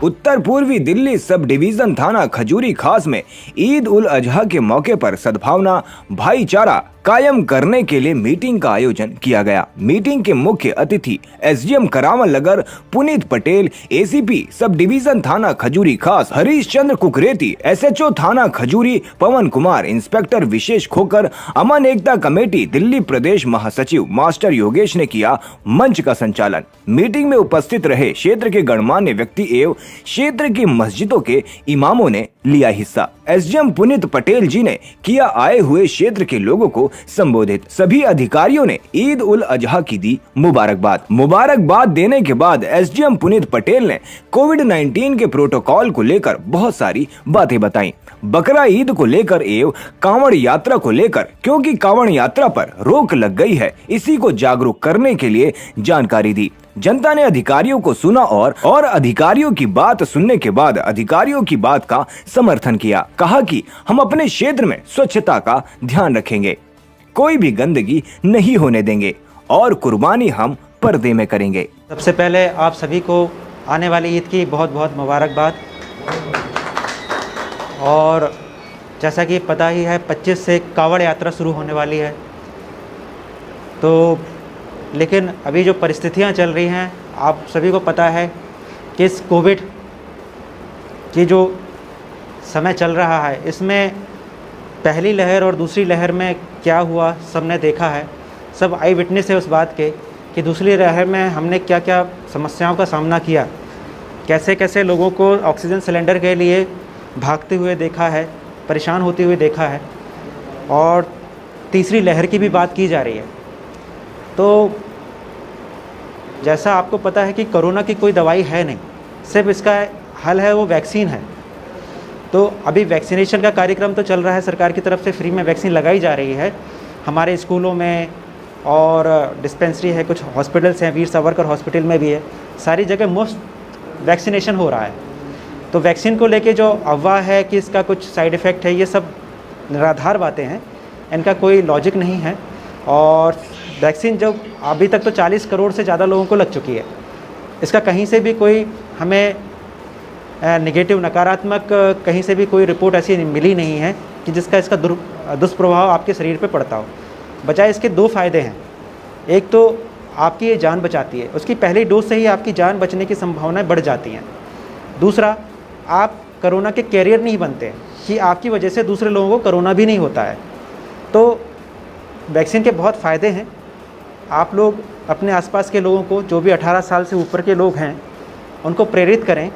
उत्तर पूर्वी दिल्ली सब डिवीजन थाना खजूरी खास में ईद उल अजहा के मौके पर सद्भावना भाईचारा कायम करने के लिए मीटिंग का आयोजन किया गया। मीटिंग के मुख्य अतिथि SDM Karawal Nagar Puneet Patel, ACP sub division थाना खजूरी खास हरीश चंद्र कुकरेती, एसएचओ थाना खजूरी पवन कुमार, इंस्पेक्टर विशेष खोकर, अमन एकता कमेटी दिल्ली प्रदेश महासचिव मास्टर योगेश ने किया मंच का संचालन। मीटिंग में उपस्थित रहे क्षेत्र के गणमान्य व्यक्ति एवं क्षेत्र की मस्जिदों के इमामों ने लिया हिस्सा। एसडीएम पुनीत पटेल जी ने किया आए हुए क्षेत्र के लोगों को संबोधित। सभी अधिकारियों ने ईद उल अजहा की दी मुबारकबाद देने के बाद एसडीएम पुनीत पटेल ने कोविड-19 के प्रोटोकॉल को लेकर बहुत सारी बातें बताई। बकरा ईद को लेकर एवं कांवड़ यात्रा को लेकर, क्योंकि कांवड़ यात्रा पर रोक लग गई है, इसी को जागरूक करने के लिए जानकारी दी। जनता ने अधिकारियों को सुना और अधिकारियों की बात सुनने के बाद अधिकारियों की बात का समर्थन किया। कहा कि हम अपने क्षेत्र में स्वच्छता का ध्यान रखेंगे, कोई भी गंदगी नहीं होने देंगे और कुर्बानी हम पर्दे में करेंगे। सबसे पहले आप सभी को आने वाली ईद की बहुत बहुत मुबारकबाद। और जैसा कि पता ही है 25 से कांवड़ यात्रा शुरू होने वाली है, तो लेकिन अभी जो परिस्थितियां चल रही हैं आप सभी को पता है कि इस कोविड की जो समय चल रहा है इसमें पहली लहर और दूसरी लहर में क्या हुआ सबने देखा है। सब आई विटनेस है उस बात के कि दूसरी लहर में हमने क्या क्या समस्याओं का सामना किया, कैसे कैसे लोगों को ऑक्सीजन सिलेंडर के लिए भागते हुए देखा है, परेशान होते हुए देखा है। और तीसरी लहर की भी बात की जा रही है। तो जैसा आपको पता है कि कोरोना की कोई दवाई है नहीं, सिर्फ इसका हल है वो वैक्सीन है। तो अभी वैक्सीनेशन का कार्यक्रम तो चल रहा है, सरकार की तरफ से फ्री में वैक्सीन लगाई जा रही है हमारे स्कूलों में, और डिस्पेंसरी है, कुछ हॉस्पिटल्स हैं, वीर सावरकर हॉस्पिटल में भी है, सारी जगह मुफ्त वैक्सीनेशन हो रहा है। तो वैक्सीन को लेके जो अफवाह है कि इसका कुछ साइड इफ़ेक्ट है, ये सब निराधार बातें हैं, इनका कोई लॉजिक नहीं है। और वैक्सीन जब अभी तक तो 40 करोड़ से ज़्यादा लोगों को लग चुकी है, इसका कहीं से भी कोई हमें नेगेटिव नकारात्मक कहीं से भी कोई रिपोर्ट ऐसी मिली नहीं है कि जिसका इसका दुष्प्रभाव आपके शरीर पे पड़ता हो। बजाय इसके दो फ़ायदे हैं। एक तो आपकी ये जान बचाती है, उसकी पहली डोज से ही आपकी जान बचने की संभावनाएं बढ़ जाती हैं। दूसरा, आप कोरोना के कैरियर नहीं बनते कि आपकी वजह से दूसरे लोगों को कोरोना भी नहीं होता है। तो वैक्सीन के बहुत फ़ायदे हैं। आप लोग अपने आसपास के लोगों को, जो भी 18 साल से ऊपर के लोग हैं, उनको प्रेरित करें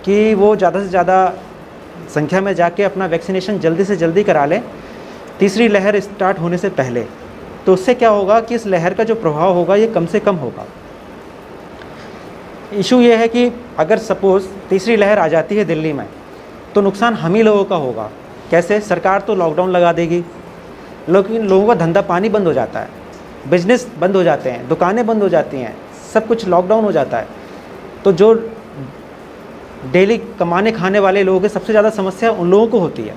कि वो ज़्यादा से ज़्यादा संख्या में जाके अपना वैक्सीनेशन जल्दी से जल्दी करा लें तीसरी लहर स्टार्ट होने से पहले। तो उससे क्या होगा कि इस लहर का जो प्रभाव होगा ये कम से कम होगा। इशू ये है कि अगर सपोज़ तीसरी लहर आ जाती है दिल्ली में, तो नुकसान हम ही लोगों का होगा। कैसे? सरकार तो लॉकडाउन लगा देगी, लेकिन लोगों का धंधा पानी बंद हो जाता है, बिजनेस बंद हो जाते हैं, दुकानें बंद हो जाती हैं, सब कुछ लॉकडाउन हो जाता है। तो जो डेली कमाने खाने वाले लोगों की सबसे ज़्यादा समस्या उन लोगों को होती है।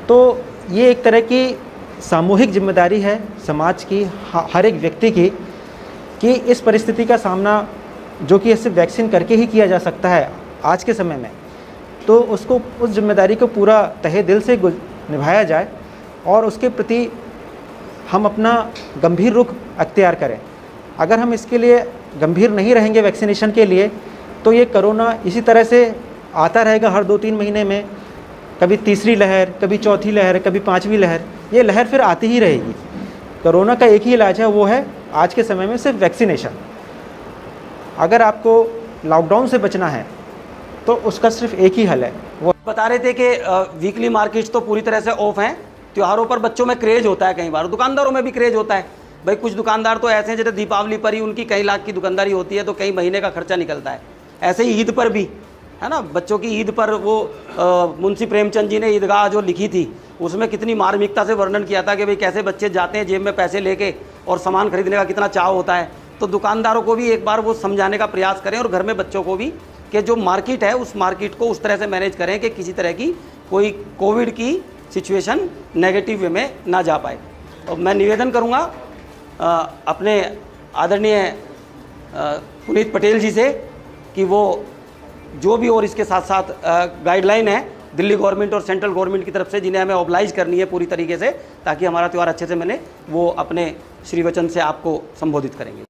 तो ये एक तरह की सामूहिक जिम्मेदारी है समाज की, हर एक व्यक्ति की, कि इस परिस्थिति का सामना जो कि सिर्फ वैक्सीन करके ही किया जा सकता है आज के समय में, तो उसको, उस जिम्मेदारी को पूरा तहे दिल से निभाया जाए और उसके प्रति हम अपना गंभीर रुख अख्तियार करें। अगर हम इसके लिए गंभीर नहीं रहेंगे वैक्सीनेशन के लिए, तो ये कोरोना इसी तरह से आता रहेगा हर 2-3 महीने में, कभी तीसरी लहर, कभी चौथी लहर, कभी 5वीं लहर, ये लहर फिर आती ही रहेगी। कोरोना का एक ही इलाज है, वो है आज के समय में सिर्फ वैक्सीनेशन। अगर आपको लॉकडाउन से बचना है तो उसका सिर्फ एक ही हल है। वो बता रहे थे कि वीकली मार्केट्स तो पूरी तरह से ऑफ हैं। त्योहारों पर बच्चों में क्रेज होता है, कई बार दुकानदारों में भी क्रेज होता है। भाई कुछ दुकानदार तो ऐसे हैं जैसे दीपावली पर ही उनकी कई लाख की दुकानदारी होती है, तो कई महीने का खर्चा निकलता है। ऐसे ही ईद पर भी है ना, बच्चों की ईद पर वो मुंशी प्रेमचंद जी ने ईदगाह जो लिखी थी उसमें कितनी मार्मिकता से वर्णन किया था कि भाई कैसे बच्चे जाते हैं जेब में पैसे लेके और सामान खरीदने का कितना चाव होता है। तो दुकानदारों को भी एक बार वो समझाने का प्रयास करें और घर में बच्चों को भी कि जो मार्केट है उस मार्केट को उस तरह से मैनेज करें कि किसी तरह की कोई कोविड की सिचुएशन नेगेटिव वे में ना जा पाए। और मैं निवेदन करूँगा अपने आदरणीय पुनीत पटेल जी से कि वो जो भी और इसके साथ साथ गाइडलाइन है दिल्ली गवर्नमेंट और सेंट्रल गवर्नमेंट की तरफ से, जिन्हें हमें ऑब्लाइज करनी है पूरी तरीके से, ताकि हमारा त्यौहार अच्छे से मने, वो अपने श्री वचन से आपको संबोधित करेंगे।